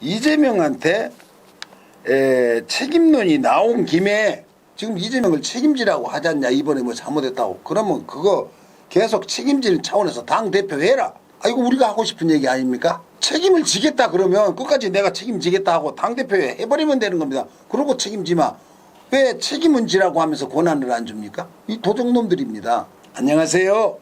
이재명한테 책임론이 나온 김에 지금 이재명을 책임지라고 하지 않냐, 이번에 뭐 잘못했다고. 그러면 그거 계속 책임질 차원에서 당대표 해라. 아, 이거 우리가 하고 싶은 얘기 아닙니까? 책임을 지겠다 그러면 끝까지 내가 책임지겠다 하고 당대표에 해버리면 되는 겁니다. 그러고 책임지마. 왜 책임은 지라고 하면서 권한을 안 줍니까? 이 도적놈들입니다. 안녕하세요.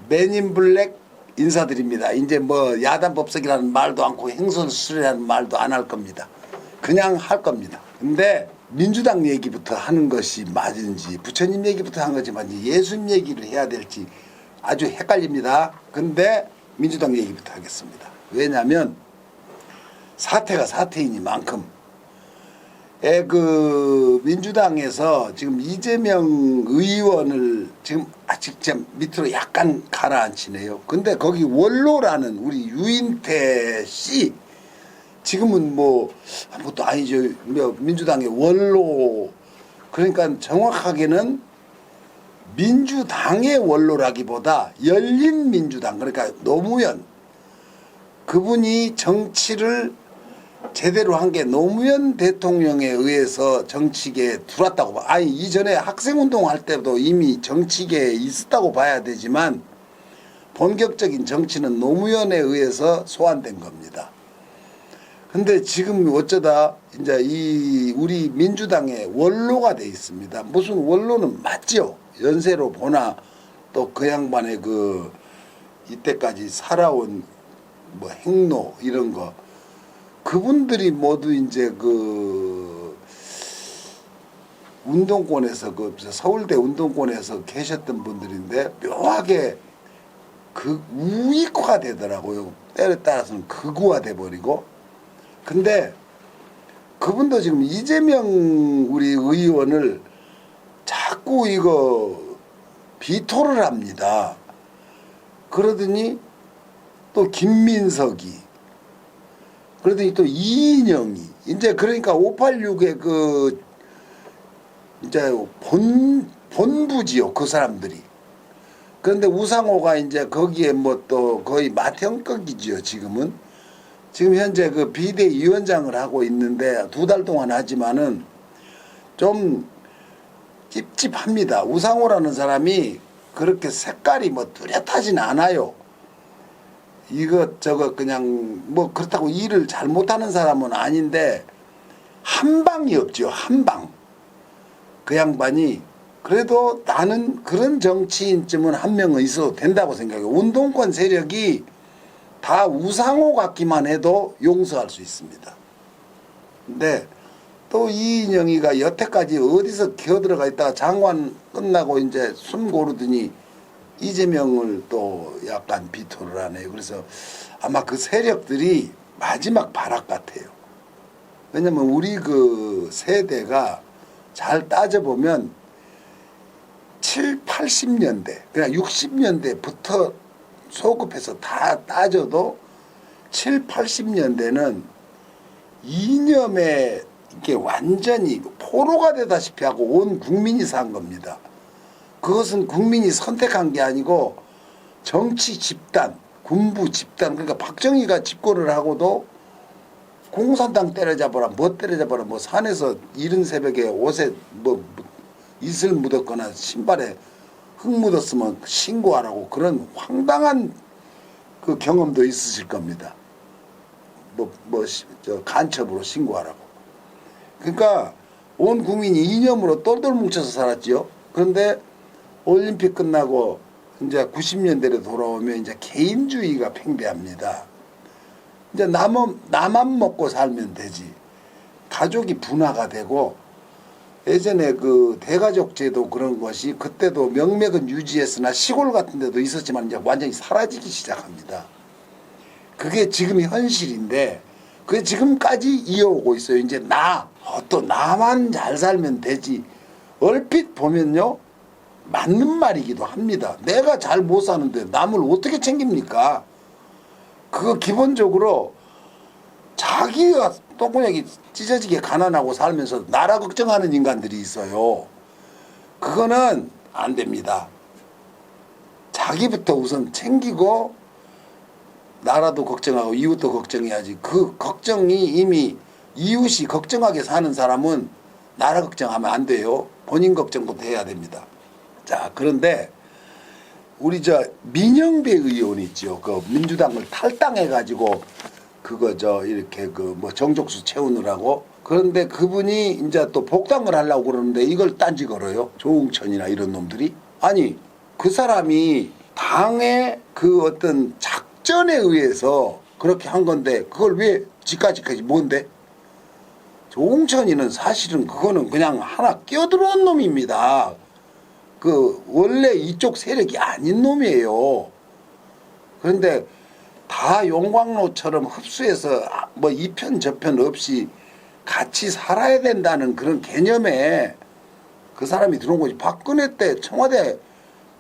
맨인블랙 인사드립니다. 이제 뭐 야단법석이라는 말도 않고 행선수술이라는 말도 안 할 겁니다. 그냥 할 겁니다. 근데 민주당 얘기부터 하는 것이 맞은지 부처님 얘기부터 한 거지 맞지 예수님 얘기를 해야 될지 아주 헷갈립니다. 근데 민주당 얘기부터 하겠습니다. 왜냐하면 사태가 사태이니만큼 그 민주당에서 지금 이재명 의원을 지금 아직 좀 밑으로 약간 가라앉히네요. 근데 거기 원로라는 우리 유인태 씨 지금은 뭐 아무것도 아니죠. 민주당의 원로 그러니까 정확하게는 민주당의 원로라기보다 열린민주당 그러니까 노무현 그분이 정치를 제대로 한 게 노무현 대통령에 의해서 정치계에 들어왔다고 봐. 아니 이전에 학생운동할 때도 이미 정치계에 있었다고 봐야 되지만 본격적인 정치는 노무현에 의해서 소환된 겁니다. 근데 지금 어쩌다 이제 이 우리 민주당의 원로가 돼 있습니다. 무슨 원로는 맞죠. 연세로 보나 또 그 양반의 그 이때까지 살아온 뭐 행로 이런 거 그분들이 모두 이제 그 운동권에서 그 서울대 운동권에서 계셨던 분들인데 묘하게 그 우익화 되더라고요. 때에 따라서는 극우화 돼버리고. 근데 그분도 지금 이재명 우리 의원을 자꾸 이거 비토를 합니다. 그러더니 또 김민석이 그러더니 또 이인영이 이제 그러니까 586의 그 이제 본부지요 그 사람들이. 그런데 우상호가 이제 거기에 뭐 또 거의 맏형급이지요 지금은. 지금 현재 그 비대위원장을 하고 있는데 2달 동안 하지만은 좀 찝찝합니다. 우상호라는 사람이 그렇게 색깔이 뭐 뚜렷하진 않아요. 이것저것 그냥 뭐 그렇다고 일을 잘 못하는 사람은 아닌데 한 방이 없죠. 한 방. 그 양반이 그래도 나는 그런 정치인쯤은 한 명은 있어도 된다고 생각해요. 운동권 세력이 다 우상호 같기만 해도 용서할 수 있습니다. 근데 또 이인영이가 여태까지 어디서 기어들어가 있다가 장관 끝나고 이제 숨 고르더니 이재명을 또 약간 비토를 하네요. 그래서 아마 그 세력들이 마지막 발악 같아요. 왜냐면 우리 그 세대가 잘 따져보면 7, 80년대, 그냥 60년대부터 소급해서 다 따져도 7, 80년대는 이념에 이게 완전히 포로가 되다시피 하고 온 국민이 산 겁니다. 그것은 국민이 선택한 게 아니고 정치 집단, 군부 집단 그러니까 박정희가 집권을 하고도 공산당 때려잡아라 뭐 때려잡아라 뭐 산에서 이른 새벽에 옷에 뭐 이슬 묻었거나 신발에 흙 묻었으면 신고하라고 그런 황당한 그 경험도 있으실 겁니다. 저 간첩으로 신고하라고. 그러니까 온 국민이 이념으로 똘똘 뭉쳐서 살았지요. 그런데 올림픽 끝나고 이제 90년대로 돌아오면 이제 개인주의가 팽배합니다. 이제 나만 먹고 살면 되지. 가족이 분화가 되고 예전에 그 대가족 제도 그런 것이 그때도 명맥은 유지했으나 시골 같은 데도 있었지만 이제 완전히 사라지기 시작합니다. 그게 지금 현실인데 그게 지금까지 이어오고 있어요. 이제 또 나만 잘 살면 되지. 얼핏 보면요. 맞는 말이기도 합니다. 내가 잘 못 사는데 남을 어떻게 챙깁니까? 그거 기본적으로 자기가 똥구녕이 찢어지게 가난하고 살면서 나라 걱정하는 인간들이 있어요. 그거는 안 됩니다. 자기부터 우선 챙기고 나라도 걱정하고 이웃도 걱정해야지. 그 걱정이 이미 이웃이 걱정하게 사는 사람은 나라 걱정하면 안 돼요. 본인 걱정부터 해야 됩니다. 자, 그런데 우리 저 민영배 의원 있죠. 그 민주당을 탈당해가지고 그거 저 이렇게 그 뭐 정족수 채우느라고. 그런데 그분이 이제 또 복당을 하려고 그러는데 이걸 딴지 걸어요. 조응천이나 이런 놈들이. 아니 그 사람이 당의 그 어떤 작전에 의해서 그렇게 한 건데 그걸 왜 지까지까지 뭔데? 조응천이는 사실은 그거는 그냥 하나 끼어들어온 놈입니다. 그 원래 이쪽 세력이 아닌 놈이에요. 그런데 다 용광로처럼 흡수해서 뭐 이편 저편 없이 같이 살아야 된다는 그런 개념에 그 사람이 들어온 거지. 박근혜 때 청와대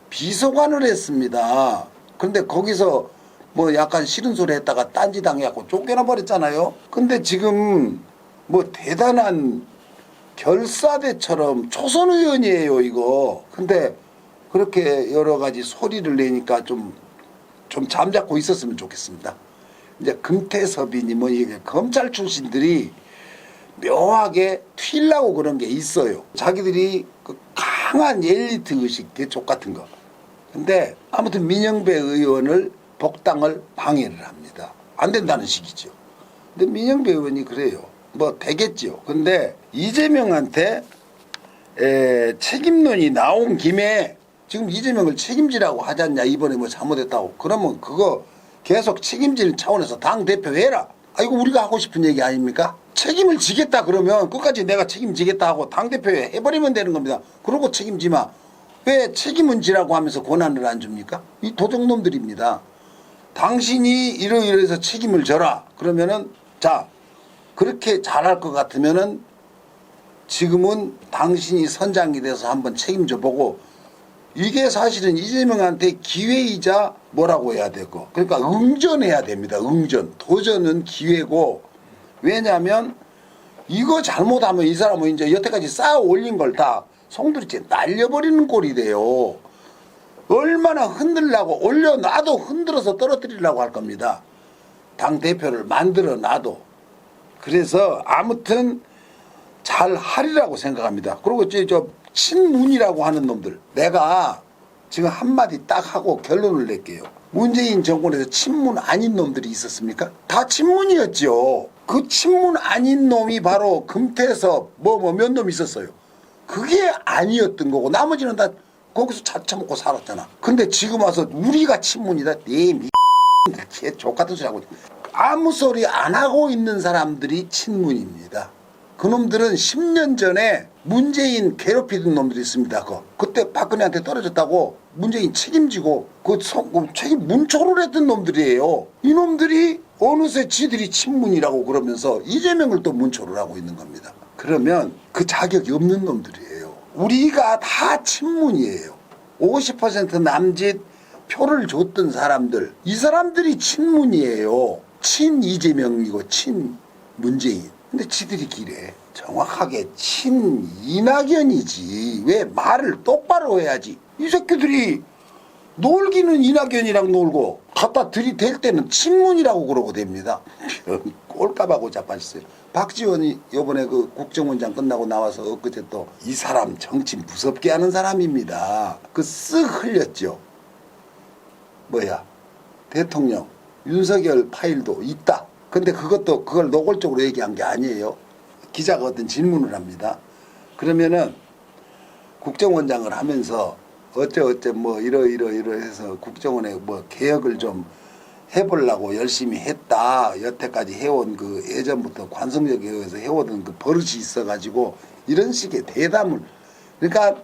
비서관을 했습니다. 그런데 거기서 뭐 약간 싫은 소리 했다가 딴지 당해갖고 쫓겨나 버렸잖아요. 근데 지금 뭐 대단한 결사대처럼 초선 의원이에요 이거. 근데 그렇게 여러 가지 소리를 내니까 좀 잠잡고 있었으면 좋겠습니다. 이제 금태섭이니 뭐 이게 검찰 출신들이 묘하게 튀려고 그런 게 있어요. 자기들이 그 강한 엘리트 의식 개쪽 같은 거. 근데 아무튼 민영배 의원을 복당을 방해를 합니다. 안 된다는 식이죠. 근데 민영배 의원이 그래요. 뭐 되겠죠. 근데 이재명한테 책임론이 나온 김에 지금 이재명을 책임지라고 하지 않냐. 이번에 뭐 잘못했다고. 그러면 그거 계속 책임질 차원에서 당대표 해라. 아 이거 우리가 하고 싶은 얘기 아닙니까? 책임을 지겠다 그러면 끝까지 내가 책임지겠다 하고 당대표에 해버리면 되는 겁니다. 그러고 책임지마. 왜 책임은 지라고 하면서 권한을 안 줍니까? 이 도둑놈들입니다. 당신이 이러이러해서 책임을 져라. 그러면은 자 그렇게 잘할 것 같으면은 지금은 당신이 선장이 돼서 한번 책임져 보고 이게 사실은 이재명한테 기회이자 뭐라고 해야 되고 그러니까 응전해야 됩니다. 응전. 도전은 기회고 왜냐하면 이거 잘못하면 이 사람은 이제 여태까지 쌓아 올린 걸 다 송두리째 날려버리는 꼴이 돼요. 얼마나 흔들려고 올려놔도 흔들어서 떨어뜨리려고 할 겁니다. 당대표를 만들어 놔도. 그래서 아무튼 잘 하리라고 생각합니다. 그리고 저 친문이라고 하는 놈들 내가 지금 한마디 딱 하고 결론을 낼게요. 문재인 정권에서 친문 아닌 놈들이 있었습니까? 다 친문이었죠. 그 친문 아닌 놈이 바로 금태섭 뭐 몇 놈 있었어요. 그게 아니었던 거고 나머지는 다 거기서 자차 먹고 살았잖아. 근데 지금 와서 우리가 친문이다. 네 개 족같은 소리 하고 아무 소리 안 하고 있는 사람들이 친문입니다. 그놈들은 10년 전에 문재인 괴롭히던 놈들이 있습니다. 그때 박근혜한테 떨어졌다고 문재인 책임지고 그 책임 문초를 했던 놈들이에요. 이놈들이 어느새 지들이 친문이라고 그러면서 이재명을 또 문초를 하고 있는 겁니다. 그러면 그 자격이 없는 놈들이에요. 우리가 다 친문이에요. 50% 남짓 표를 줬던 사람들 이 사람들이 친문이에요. 친 이재명이고 친 문재인. 근데 지들이 기래. 정확하게 친 이낙연이지. 왜 말을 똑바로 해야지. 이 새끼들이 놀기는 이낙연이랑 놀고 갖다 들이댈 때는 친문이라고 그러고 됩니다. 꼴값하고 자빠졌어요. 박지원이 요번에 그 국정원장 끝나고 나와서 엊그제 또 이 사람 정치 무섭게 하는 사람입니다. 그 쓱 흘렸죠. 뭐야 대통령 윤석열 파일도 있다. 근데 그걸 노골적으로 얘기한 게 아니에요. 기자가 어떤 질문을 합니다. 그러면은 국정원장을 하면서 어째 뭐 이러해서 국정원에 뭐 개혁을 좀 해보려고 열심히 했다. 여태까지 해온 그 예전부터 관성적에 의해서 해오던 그 버릇이 있어가지고 이런 식의 대담을 그러니까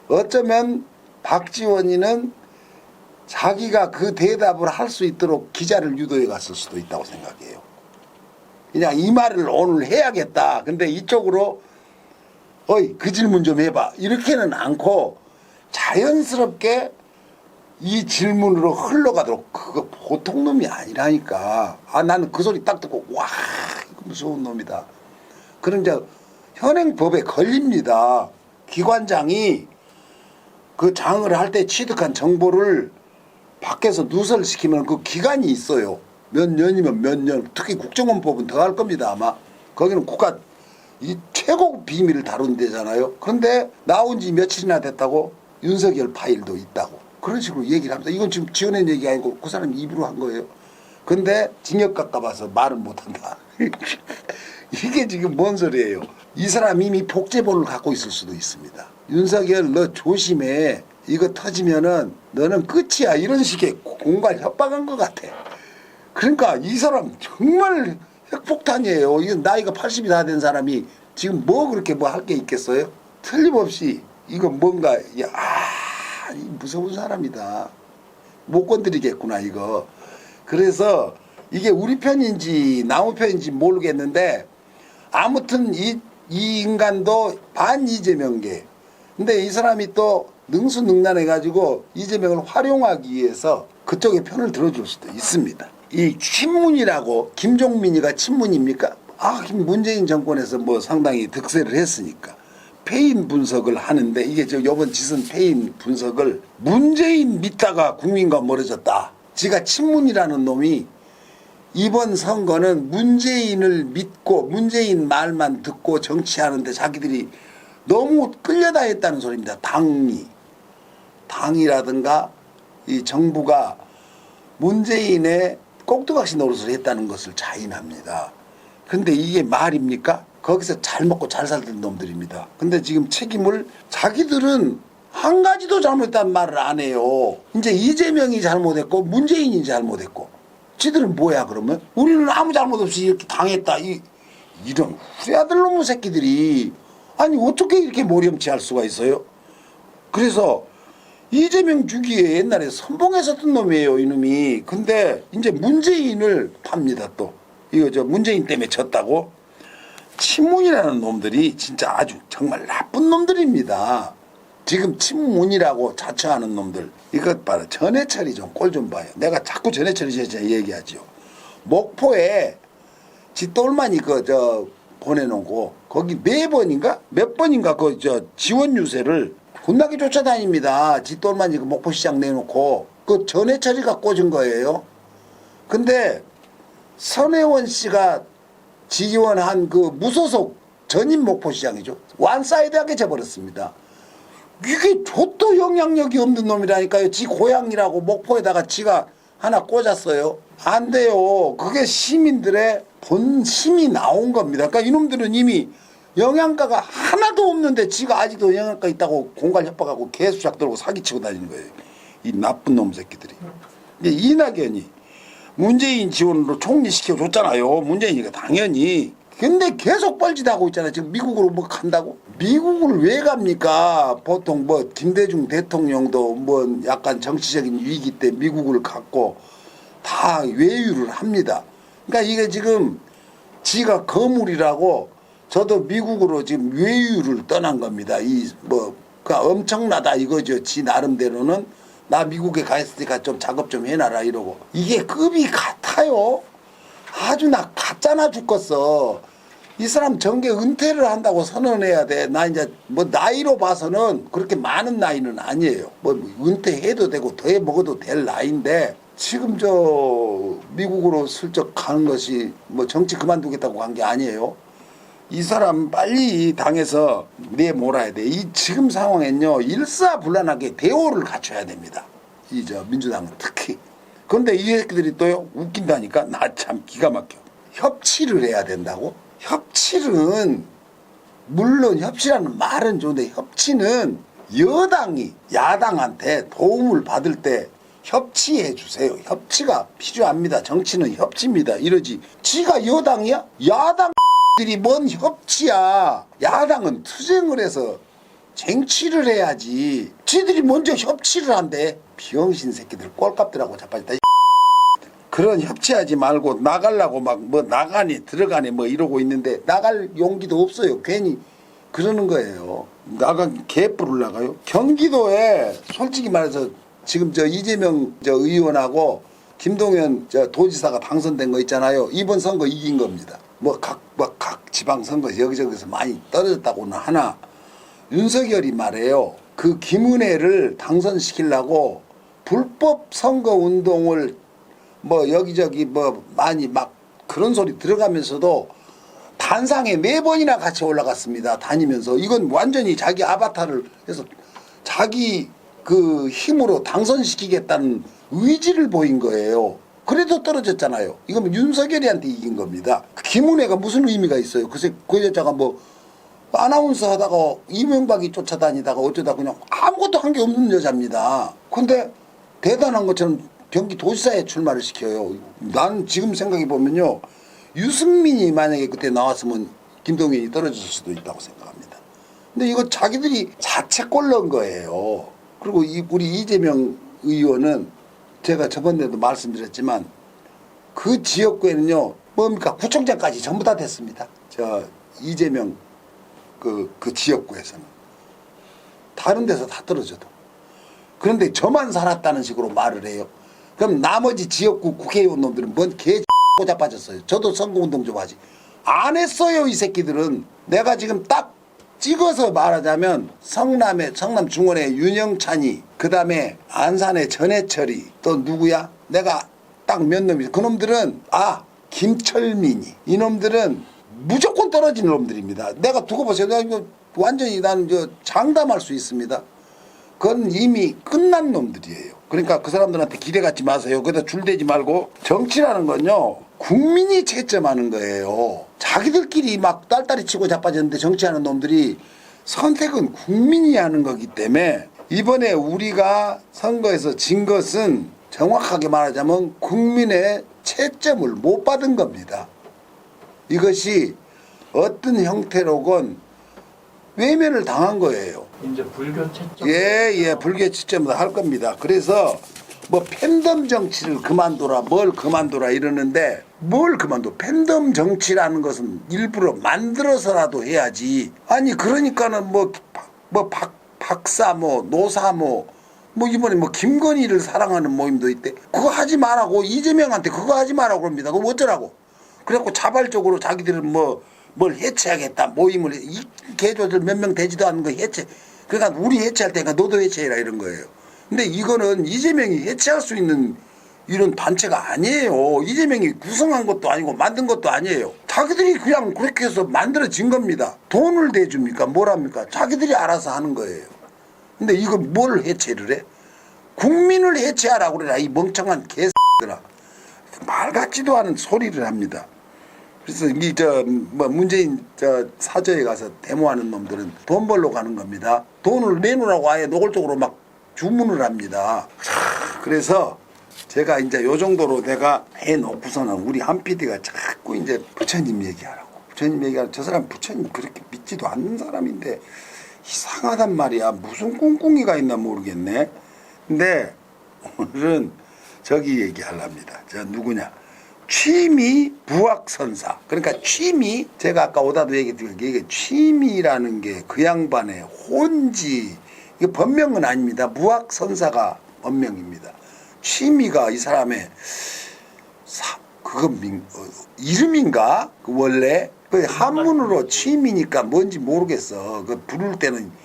어쩌면 박지원이는 자기가 그 대답을 할 수 있도록 기자를 유도해 갔을 수도 있다고 생각해요. 그냥 이 말을 오늘 해야겠다. 근데 이쪽으로 어이 그 질문 좀 해봐. 이렇게는 않고 자연스럽게 이 질문으로 흘러가도록 그거 보통 놈이 아니라니까. 아 나는 그 소리 딱 듣고 와 이거 무서운 놈이다. 그런 이제 현행법에 걸립니다. 기관장이 그 장을 할 때 취득한 정보를 밖에서 누설시키면 그 기간이 있어요. 몇 년이면 몇 년, 특히 국정원법은 더 할 겁니다 아마. 거기는 국가 이 최고 비밀을 다룬 데잖아요. 그런데 나온 지 며칠이나 됐다고 윤석열 파일도 있다고 그런 식으로 얘기를 합니다. 이건 지금 지어낸 얘기 아니고 그 사람이 입으로 한 거예요. 근데 징역 가까워서 말은 못한다. 이게 지금 뭔 소리예요. 이 사람 이미 복제본을 갖고 있을 수도 있습니다. 윤석열 너 조심해. 이거 터지면은 너는 끝이야. 이런 식의 공갈 협박한 것 같아. 그러니까 이 사람 정말 핵폭탄이에요. 이건 나이가 80이 다 된 사람이 지금 뭐 그렇게 뭐 할 게 있겠어요? 틀림없이 이거 뭔가 무서운 사람이다. 못 건드리겠구나 이거. 그래서 이게 우리 편인지 나무 편인지 모르겠는데 아무튼 이 인간도 반 이재명계. 근데 이 사람이 또 능수능란해가지고 이재명을 활용하기 위해서 그쪽의 편을 들어줄 수도 있습니다. 이 친문이라고 김종민이가 친문입니까? 문재인 정권에서 뭐 상당히 득세를 했으니까 패인 분석을 하는데 이게 저 요번 지선 패인 분석을 문재인 믿다가 국민과 멀어졌다. 지가 친문이라는 놈이 이번 선거는 문재인을 믿고 문재인 말만 듣고 정치하는데 자기들이 너무 끌려다녔다는 소리입니다. 당이라든가 이 정부가 문재인의 꼭두각시 노릇을 했다는 것을 자인합니다. 근데 이게 말입니까? 거기서 잘 먹고 잘 살던 놈들입니다. 근데 지금 책임을 자기들은 한 가지도 잘못했다는 말을 안 해요. 이제 이재명이 잘못했고 문재인이 잘못했고 지들은 뭐야 그러면? 우리는 아무 잘못 없이 이렇게 당했다. 이런 후레아들 놈의 새끼들이 아니 어떻게 이렇게 모렴치할 수가 있어요? 그래서 이재명 주기에 옛날에 선봉했었던 놈이에요 이놈이. 근데 이제 문재인을 팝니다 또. 이거 저 문재인 때문에 졌다고. 친문이라는 놈들이 진짜 아주 정말 나쁜 놈들입니다. 지금 친문이라고 자처하는 놈들. 이것 봐라. 전해철이 좀 꼴 좀 봐요. 내가 자꾸 전해철이 얘기하지요. 목포에 지똘만이 보내놓고 거기 몇 번인가 지원 유세를 군나게 쫓아다닙니다. 지똘만이 목포시장 내놓고 그 전해철이가 꽂은 거예요. 근데 선혜원 씨가 지원한 그 무소속 전임 목포시장이죠. 완사이드하게 져버렸습니다. 이게 저도 영향력이 없는 놈이라니까요. 지 고향이라고 목포에다가 지가 하나 꽂았어요. 안 돼요. 그게 시민들의 본심이 나온 겁니다. 그러니까 이놈들은 이미 영양가가 하나도 없는데 지가 아직도 영양가 있다고 공갈 협박하고 개수작 들고 사기치고 다니는 거예요. 이 나쁜 놈 새끼들이. 이낙연이 문재인 지원으로 총리시켜줬잖아요. 문재인이가 당연히. 근데 계속 뻘짓하고 있잖아요. 지금 미국으로 뭐 간다고? 미국을 왜 갑니까? 보통 뭐 김대중 대통령도 뭐 약간 정치적인 위기 때 미국을 갔고 다 외유를 합니다. 그러니까 이게 지금 지가 거물이라고 저도 미국으로 지금 외유를 떠난 겁니다. 그러니까 엄청나다 이거죠. 지 나름대로는 나 미국에 가 있으니까 좀 작업 좀 해놔라 이러고. 이게 급이 같아요. 아주 나 같잖아 죽겠어. 이 사람 정계 은퇴를 한다고 선언해야 돼. 나 이제 뭐 나이로 봐서는 그렇게 많은 나이는 아니에요. 뭐 은퇴해도 되고 더 해 먹어도 될 나이인데 지금 미국으로 슬쩍 가는 것이 뭐 정치 그만두겠다고 간 게 아니에요. 이 사람 빨리 당에서 내몰아야 돼. 이 지금 상황엔요 일사불란하게 대오를 갖춰야 됩니다. 민주당은 특히. 그런데 이 새끼들이 또요 웃긴다니까. 나 참 기가 막혀. 협치를 해야 된다고? 협치는 물론 협치라는 말은 좋은데 협치는 여당이 야당한테 도움을 받을 때 협치해 주세요. 협치가 필요합니다. 정치는 협치입니다. 이러지. 지가 여당이야? 야당들이 뭔 협치야. 야당은 투쟁을 해서 쟁취를 해야지. 지들이 먼저 협치를 한대. 비영신 새끼들 꼴값들하고 자빠졌다. 그런 협치하지 말고 나가려고 막 뭐 나가니 들어가니 뭐 이러고 있는데 나갈 용기도 없어요. 괜히 그러는 거예요. 개뿔을 나가요. 경기도에 솔직히 말해서 지금 이재명 의원하고 김동연 도지사가 당선된 거 있잖아요. 이번 선거 이긴 겁니다. 각 지방선거 여기저기서 많이 떨어졌다고는 하나 윤석열이 말해요. 그 김은혜를 당선시키려고 불법 선거 운동을 뭐 여기저기 뭐 많이 막 그런 소리 들어가면서도 단상에 4번이나 같이 올라갔습니다. 다니면서. 이건 완전히 자기 아바타를 해서 자기 그 힘으로 당선시키겠다는 의지를 보인 거예요. 그래도 떨어졌잖아요. 이건 윤석열이한테 이긴 겁니다. 김은혜가 무슨 의미가 있어요? 그 여자가 뭐 아나운서 하다가 이명박이 쫓아다니다가 어쩌다 그냥 아무것도 한 게 없는 여자입니다. 근데 대단한 것처럼 경기도지사에 출마를 시켜요. 난 지금 생각해 보면요, 유승민이 만약에 그때 나왔으면 김동연이 떨어졌을 수도 있다고 생각합니다. 근데 이거 자기들이 자책골 넣은 거예요. 그리고 우리 이재명 의원은 제가 저번에도 말씀드렸지만 그 지역구에는요, 뭡니까, 구청장까지 전부 다 됐습니다. 저 이재명 그 지역구에서는. 다른 데서 다 떨어져도. 그런데 저만 살았다는 식으로 말을 해요. 그럼 나머지 지역구 국회의원 놈들은 뭔 자 빠졌어요. 저도 선거운동 좀 하지. 안 했어요, 이 새끼들은. 내가 지금 딱 찍어서 말하자면 성남 중원의 윤영찬이, 그 다음에 안산의 전해철이, 또 누구야? 내가 딱 몇 놈이, 그 놈들은, 김철민이, 이 놈들은 무조건 떨어진 놈들입니다. 내가 두고 보세요. 내가 이거 완전히 나는 장담할 수 있습니다. 그건 이미 끝난 놈들이에요. 그러니까 그 사람들한테 기대 갖지 마세요. 거기다 줄대지 말고. 정치라는 건요, 국민이 채점하는 거예요. 자기들끼리 막 딸딸이 치고 자빠졌는데 정치하는 놈들이, 선택은 국민이 하는 거기 때문에 이번에 우리가 선거에서 진 것은 정확하게 말하자면 국민의 채점을 못 받은 겁니다. 이것이 어떤 형태로건 외면을 당한 거예요. 이제 불교 채점. 예, 불교 채점도 할 겁니다. 그래서 뭐 팬덤 정치를 그만둬라, 뭘 그만둬라 이러는데, 뭘 그만둬? 팬덤 정치라는 것은 일부러 만들어서라도 해야지. 아니 그러니까는 박사 노사 이번에 김건희를 사랑하는 모임도 있대. 그거 하지 말라고, 이재명한테 그거 하지 말라고 그럽니다. 그거 어쩌라고? 그래갖고 자발적으로 자기들은 뭘 해체하겠다, 모임을, 이 개조들 몇 명 되지도 않는 거 해체. 그러니까 우리 해체할 테니까 너도 해체해라 이런 거예요. 근데 이거는 이재명이 해체할 수 있는 이런 단체가 아니에요. 이재명이 구성한 것도 아니고 만든 것도 아니에요. 자기들이 그냥 그렇게 해서 만들어진 겁니다. 돈을 대줍니까? 뭘 합니까? 자기들이 알아서 하는 거예요. 근데 이거 뭘 해체를 해? 국민을 해체하라고 그래라, 이 멍청한 개새들아. 말 같지도 않은 소리를 합니다. 그래서 문재인 사저에 가서 데모하는 놈들은 돈 벌러 가는 겁니다. 돈을 내놓으라고 아예 노골적으로 막 주문을 합니다. 그래서 제가 이제 요 정도로 내가 해놓고서는 우리 한 PD가 자꾸 이제 부처님 얘기하라고. 부처님 얘기하라고. 저 사람 부처님 그렇게 믿지도 않는 사람인데 이상하단 말이야. 무슨 꿍꿍이가 있나 모르겠네. 근데 오늘은 저기 얘기하랍니다. 저 누구냐. 취미 부학선사. 그러니까 취미, 제가 아까 오다도 얘기했던 게, 이게 취미라는 게 그 양반의 혼지, 이게 본명은 아닙니다. 무학선사가 본명입니다. 취미가 이 사람의 이름인가? 원래 그 한문으로 취미니까 뭔지 모르겠어. 그 부를 때는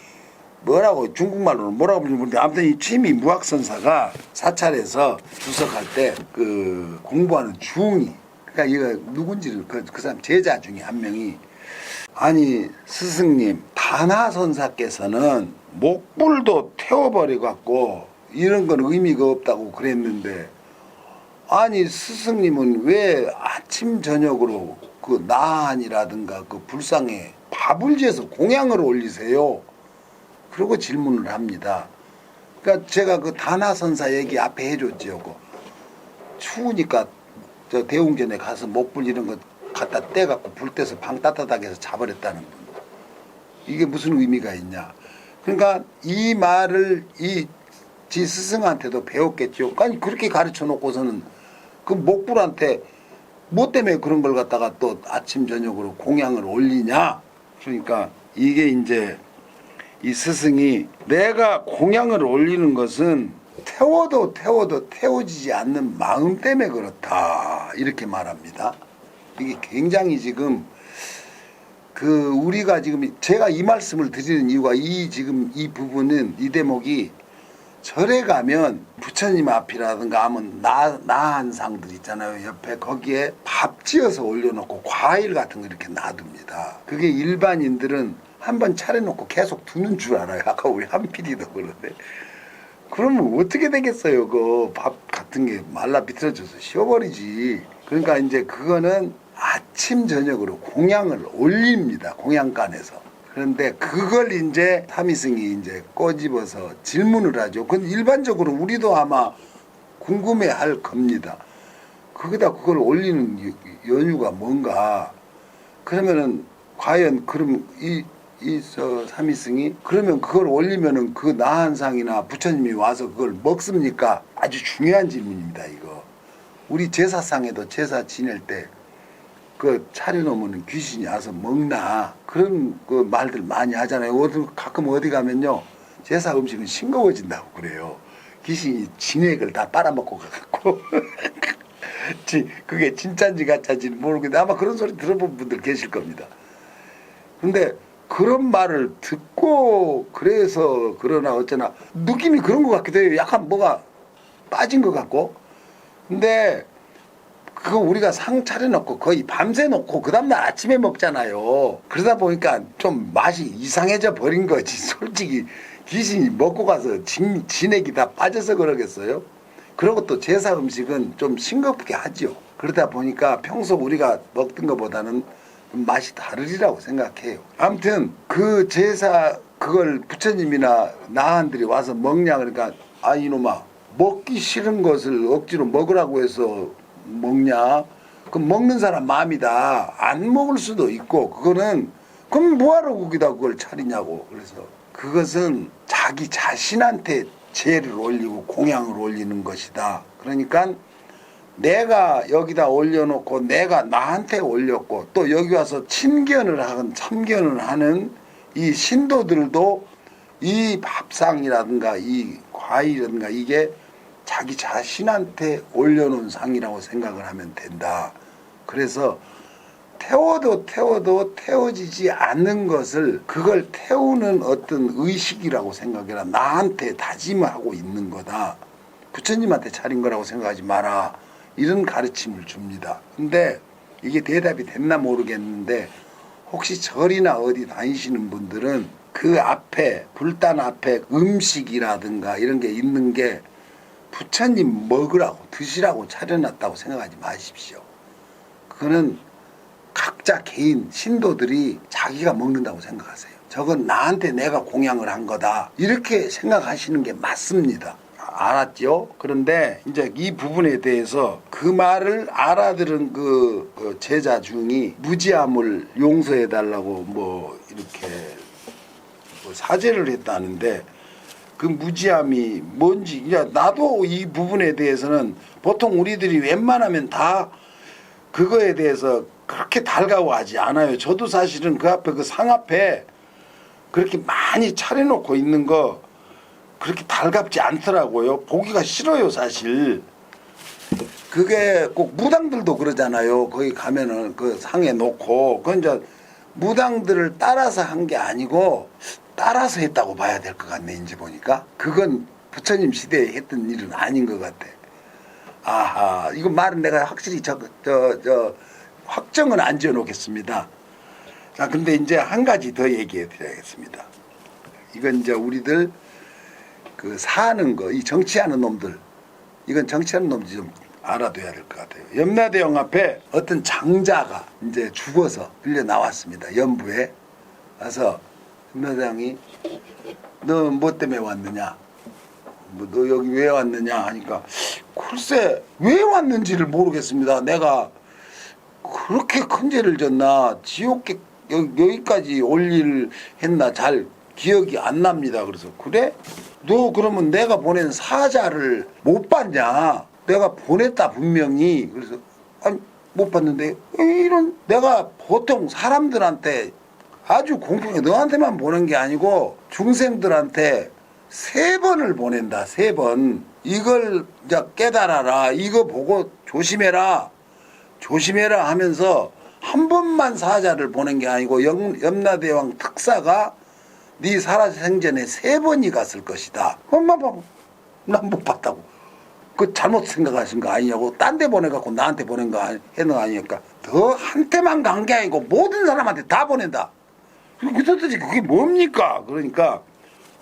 뭐라고, 중국말로는 뭐라고 부르는데, 아무튼 이 취미 무학선사가 사찰에서 주석할 때 그 공부하는 중이, 그러니까 이거 누군지를 그 사람 제자 중에 한 명이, 아니 스승님, 다나선사께서는 목불도 태워버려 갖고 이런 건 의미가 없다고 그랬는데, 아니 스승님은 왜 아침 저녁으로 그 나한이라든가 그 불상에 밥을 지어서 공양을 올리세요? 그러고 질문을 합니다. 그러니까 제가 그 다나선사 얘기 앞에 해줬지요. 추우니까 저 대웅전에 가서 목불 이런 거 갖다 떼갖고 불 떼서 방 따뜻하게 해서 자버렸다는 분. 이게 무슨 의미가 있냐. 그러니까 이 말을 지 스승한테도 배웠겠죠. 아니 그렇게 가르쳐 놓고서는 그 목불한테 뭐 때문에 그런 걸 갖다가 또 아침 저녁으로 공양을 올리냐. 그러니까 이게 이제 이 스승이, 내가 공양을 올리는 것은 태워도 태워지지 않는 마음 때문에 그렇다, 이렇게 말합니다. 이게 굉장히 지금 우리가 지금 제가 이 말씀을 드리는 이유가, 지금 이 부분은, 이 대목이 절에 가면 부처님 앞이라든가 하면 나한 상들 있잖아요. 옆에 거기에 밥 지어서 올려놓고 과일 같은 거 이렇게 놔둡니다. 그게 일반인들은 한번 차려놓고 계속 두는 줄 알아요. 아까 우리 한필이도 그러는데. 그러면 어떻게 되겠어요? 그 밥 같은 게 말라 비틀어져서 쉬어버리지. 그러니까 이제 그거는 아침 저녁으로 공양을 올립니다. 공양간에서. 그런데 그걸 이제 타미승이 이제 꼬집어서 질문을 하죠. 근데 일반적으로 우리도 아마 궁금해할 겁니다. 거기다 그걸 올리는 연유가 뭔가? 그러면은 과연 그럼 삼위승이 그러면 그걸 올리면은 그 나한상이나 부처님이 와서 그걸 먹습니까? 아주 중요한 질문입니다. 이거 우리 제사상에도 제사 지낼 때 그 차려놓으면 귀신이 와서 먹나 그런 그 말들 많이 하잖아요. 가끔 어디 가면요 제사 음식은 싱거워진다고 그래요. 귀신이 진액을 다 빨아먹고 가갖고 그게 진짜인지 가짜인지 모르겠는데 아마 그런 소리 들어본 분들 계실 겁니다. 근데 그런 말을 듣고 그래서 그러나 어쩌나 느낌이 그런 것 같기도 해요. 약간 뭐가 빠진 것 같고. 근데 그거 우리가 상 차려놓고 거의 밤새 놓고 그 다음날 아침에 먹잖아요. 그러다 보니까 좀 맛이 이상해져 버린 거지. 솔직히 귀신이 먹고 가서 진액이 다 빠져서 그러겠어요. 그리고 또 제사 음식은 좀 싱겁게 하죠. 그러다 보니까 평소 우리가 먹던 것보다는 맛이 다르리라고 생각해요. 아무튼 그 제사 그걸 부처님이나 나한들이 와서 먹냐 그러니까 아 이놈아 먹기 싫은 것을 억지로 먹으라고 해서 먹냐? 그럼 먹는 사람 마음이다. 안 먹을 수도 있고 그거는 그럼 뭐하러 거기다 그걸 차리냐고. 그래서 그것은 자기 자신한테 제를 올리고 공양을 올리는 것이다. 그러니까 내가 여기다 올려놓고 내가 나한테 올렸고 또 여기 와서 참견을 하는 이 신도들도 이 밥상이라든가 이 과일이라든가 이게 자기 자신한테 올려놓은 상이라고 생각을 하면 된다. 그래서 태워도 태워지지 않는 것을 그걸 태우는 어떤 의식이라고 생각해라. 나한테 다짐하고 있는 거다. 부처님한테 차린 거라고 생각하지 마라. 이런 가르침을 줍니다. 근데 이게 대답이 됐나 모르겠는데 혹시 절이나 어디 다니시는 분들은 그 앞에 불단 앞에 음식이라든가 이런 게 있는 게 부처님 먹으라고 드시라고 차려놨다고 생각하지 마십시오. 그거는 각자 개인 신도들이 자기가 먹는다고 생각하세요. 저건 나한테 내가 공양을 한 거다. 이렇게 생각하시는 게 맞습니다. 알았죠? 그런데 이제 이 부분에 대해서 그 말을 알아들은 그 제자 중이 무지함을 용서해달라고 뭐 이렇게 뭐 사죄를 했다는데 그 무지함이 뭔지 나도 이 부분에 대해서는 보통 우리들이 웬만하면 다 그거에 대해서 그렇게 달가워하지 않아요. 저도 사실은 그 앞에 그 상 앞에 그렇게 많이 차려놓고 있는 거 그렇게 달갑지 않더라고요. 보기가 싫어요 사실. 그게 꼭 무당들도 그러잖아요. 거기 가면은 그 상에 놓고 그건 이제 무당들을 따라서 한 게 아니고 따라서 했다고 봐야 될 것 같네. 이제 보니까 그건 부처님 시대에 했던 일은 아닌 것 같아. 아하, 이거 말은 내가 확실히 확정은 안 지어놓겠습니다. 자, 근데 이제 한 가지 더 얘기해 드려야겠습니다. 이건 이제 우리들 그 사는 거, 이 정치하는 놈들, 이건 정치하는 놈들이 좀 알아둬야 될 것 같아요. 염라대왕 앞에 어떤 장자가 이제 죽어서 끌려 나왔습니다. 연부에 와서 염라대왕이 너 뭐 때문에 왔느냐? 뭐 너 여기 왜 왔느냐 하니까 글쎄 왜 왔는지를 모르겠습니다. 내가 그렇게 큰 죄를 졌나 지옥계 여기까지 올 일을 했나 잘 기억이 안 납니다. 그래서 그래? 너 그러면 내가 보낸 사자를 못 봤냐? 내가 보냈다 분명히. 그래서 아니 못 봤는데 이런 내가 보통 사람들한테 아주 공평해 너한테만 보낸 게 아니고 중생들한테 3번을 보낸다. 3번. 이걸 이제 깨달아라. 이거 보고 조심해라. 조심해라 하면서 한 번만 사자를 보낸 게 아니고 염라대왕 특사가 네 살아생전에 3번이 갔을 것이다. 엄마 봐봐. 난 못 봤다고. 그 잘못 생각하신 거 아니냐고. 딴 데 보내갖고 나한테 보낸 거 했는 거 아니니까. 너한테만 간 게 아니고 모든 사람한테 다 보낸다. 그 도대체 그게 뭡니까? 그러니까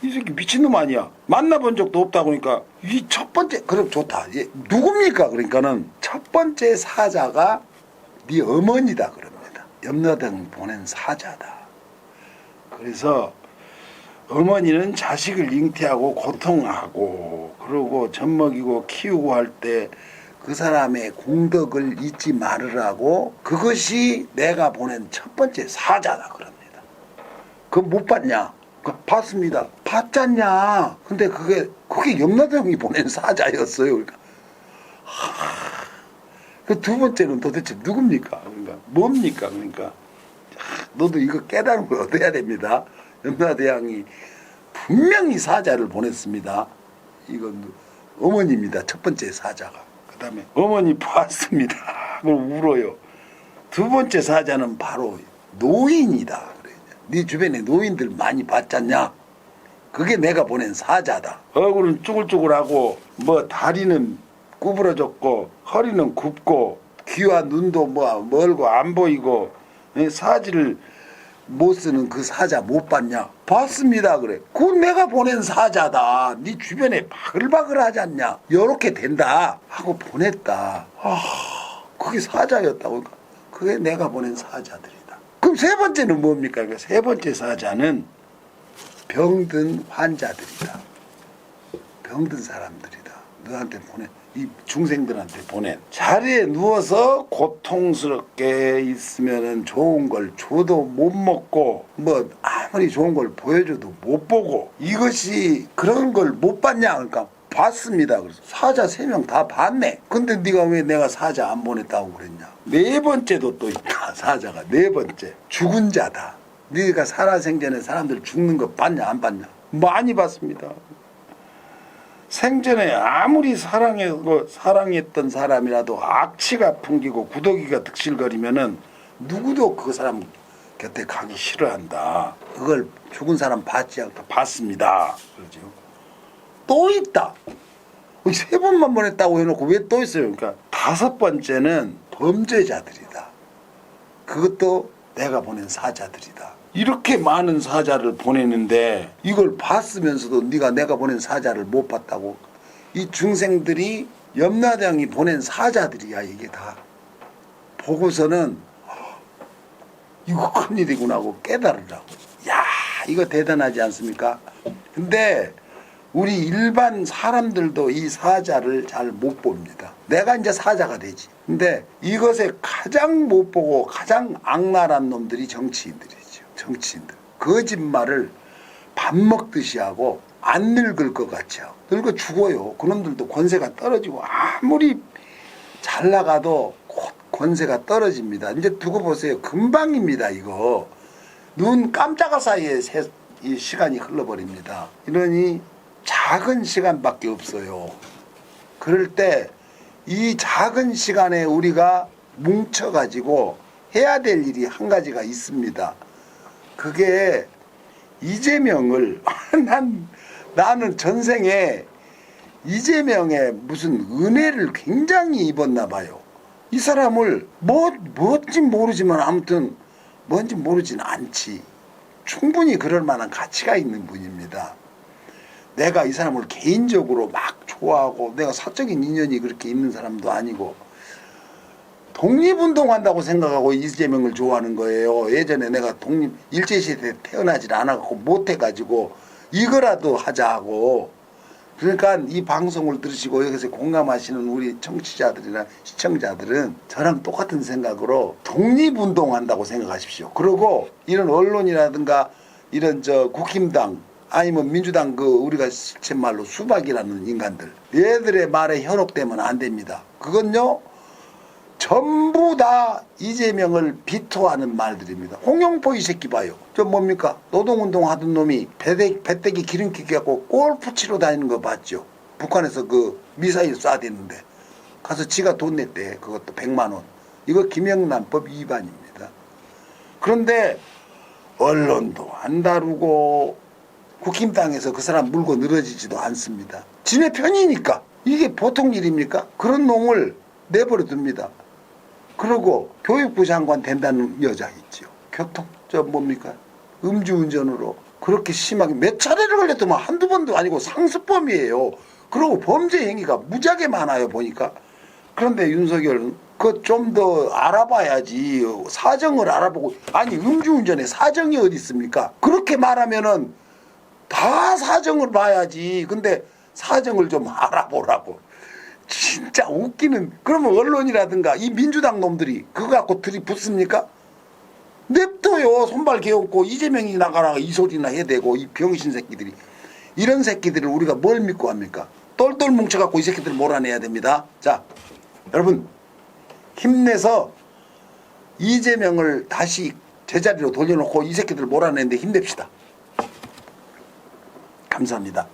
이 새끼 미친놈 아니야. 만나본 적도 없다고 그러니까 이 첫 번째 그럼 좋다. 누굽니까? 그러니까는 첫 번째 사자가 네 어머니다 그럽니다. 염라대왕 보낸 사자다. 그래서 어머니는 자식을 잉태하고 고통하고 그러고 젖먹이고 키우고 할 때 그 사람의 공덕을 잊지 말으라고 그것이 내가 보낸 첫 번째 사자다 그럽니다. 그거 못 봤냐? 봤습니다. 봤잖냐? 근데 그게 염라대왕이 보낸 사자였어요. 그러니까 그 두 번째는 도대체 누굽니까? 그러니까 뭡니까? 그러니까 너도 이거 깨달음을 얻어야 됩니다. 염라대왕이 분명히 사자를 보냈습니다. 이건 어머니입니다. 첫 번째 사자가. 그 다음에 어머니 봤습니다. 그걸 울어요. 두 번째 사자는 바로 노인이다. 그래. 네 주변에 노인들 많이 봤잖냐? 그게 내가 보낸 사자다. 얼굴은 쭈글쭈글하고 뭐 다리는 구부러졌고 허리는 굽고 귀와 눈도 멀고 안 보이고 사지를 못 쓰는 그 사자 못 봤냐? 봤습니다. 그래. 그건 내가 보낸 사자다. 네 주변에 바글바글 하지 않냐? 요렇게 된다 하고 보냈다. 그게 사자였다고. 그게 내가 보낸 사자들이다. 그럼 세 번째는 뭡니까? 그러니까 세 번째 사자는 병든 환자들이다. 병든 사람들이다. 너한테 보낸 이 중생들한테 보낸 자리에 누워서 고통스럽게 있으면은 좋은 걸 줘도 못 먹고 뭐 아무리 좋은 걸 보여줘도 못 보고 이것이 그런 걸 못 봤냐? 그러니까 봤습니다. 그래서 사자 3명 다 봤네. 근데 네가 왜 내가 사자 안 보냈다고 그랬냐? 네 번째도 또 있다. 사자가 네 번째 죽은 자다. 네가 살아생전에 사람들 죽는 거 봤냐 안 봤냐? 많이 봤습니다. 생전에 아무리 사랑했던 사람이라도 악취가 풍기고 구더기가 득실거리면은 누구도 그 사람 곁에 가기 싫어한다. 그걸 죽은 사람 봤지 않다. 봤습니다. 그러죠. 또 있다. 세 번만 보냈다고 해놓고 왜 또 있어요? 그러니까 다섯 번째는 범죄자들이다. 그것도 내가 보낸 사자들이다. 이렇게 많은 사자를 보내는데 이걸 봤으면서도 네가 내가 보낸 사자를 못 봤다고. 이 중생들이 염라대왕이 보낸 사자들이야. 이게 다 보고서는 이거 큰일이구나 하고 깨달으라고. 야, 이거 대단하지 않습니까? 근데 우리 일반 사람들도 이 사자를 잘 못 봅니다. 내가 이제 사자가 되지. 근데 이것에 가장 못 보고 가장 악랄한 놈들이 정치인들이죠. 정치인들. 거짓말을 밥 먹듯이 하고 안 늙을 것 같이 하고 늙어 죽어요. 그놈들도 권세가 떨어지고 아무리 잘 나가도 곧 권세가 떨어집니다. 이제 두고 보세요. 금방입니다. 이거. 눈 깜짝할 사이에 이 시간이 흘러버립니다. 이러니 작은 시간밖에 없어요. 그럴 때 이 작은 시간에 우리가 뭉쳐가지고 해야 될 일이 한 가지가 있습니다. 그게 이재명을 나는 전생에 이재명의 무슨 은혜를 굉장히 입었나 봐요. 이 사람을 뭔지 모르지만 아무튼 뭔지 모르진 않지. 충분히 그럴 만한 가치가 있는 분입니다. 내가 이 사람을 개인적으로 막 좋아하고 내가 사적인 인연이 그렇게 있는 사람도 아니고 독립운동한다고 생각하고 이재명을 좋아하는 거예요. 예전에 내가 일제시대에 태어나질 않아갖고 못해가지고 이거라도 하자 하고. 그러니까 이 방송을 들으시고 여기서 공감하시는 우리 청취자들이나 시청자들은 저랑 똑같은 생각으로 독립운동한다고 생각하십시오. 그리고 이런 언론이라든가 이런 국힘당 아니면 민주당 우리가 실체말로 수박이라는 인간들 얘들의 말에 현혹되면 안 됩니다. 그건요 전부 다 이재명을 비토하는 말들입니다. 홍영포 이 새끼 봐요. 저 뭡니까? 노동운동 하던 놈이 배때기 기름기 갖고 골프 치러 다니는 거 봤죠? 북한에서 그 미사일 쏴댔는데 가서 지가 돈 냈대. 그것도 100만 원. 이거 김영란법 위반입니다. 그런데 언론도 안 다루고 국힘당에서 그 사람 물고 늘어지지도 않습니다. 지네 편이니까. 이게 보통 일입니까? 그런 놈을 내버려 둡니다. 그리고 교육부 장관 된다는 여자 있죠. 뭡니까? 음주운전으로 그렇게 심하게 몇 차례를 걸렸더만 한두 번도 아니고 상습범이에요. 그리고 범죄 행위가 무지하게 많아요, 보니까. 그런데 윤석열은 그 좀 더 알아봐야지. 사정을 알아보고. 아니, 음주운전에 사정이 어디 있습니까? 그렇게 말하면은 다 사정을 봐야지. 근데 사정을 좀 알아보라고. 진짜 웃기는. 그러면 언론이라든가 이 민주당 놈들이 그거 갖고 들이붙습니까? 냅둬요. 손발 개없고 이재명이 나가라 이 소리나 해야 되고. 이 병신 새끼들이. 이런 새끼들을 우리가 뭘 믿고 합니까? 똘똘 뭉쳐갖고 이 새끼들을 몰아내야 됩니다. 자, 여러분 힘내서 이재명을 다시 제자리로 돌려놓고 이 새끼들을 몰아내는데 힘냅시다. 감사합니다.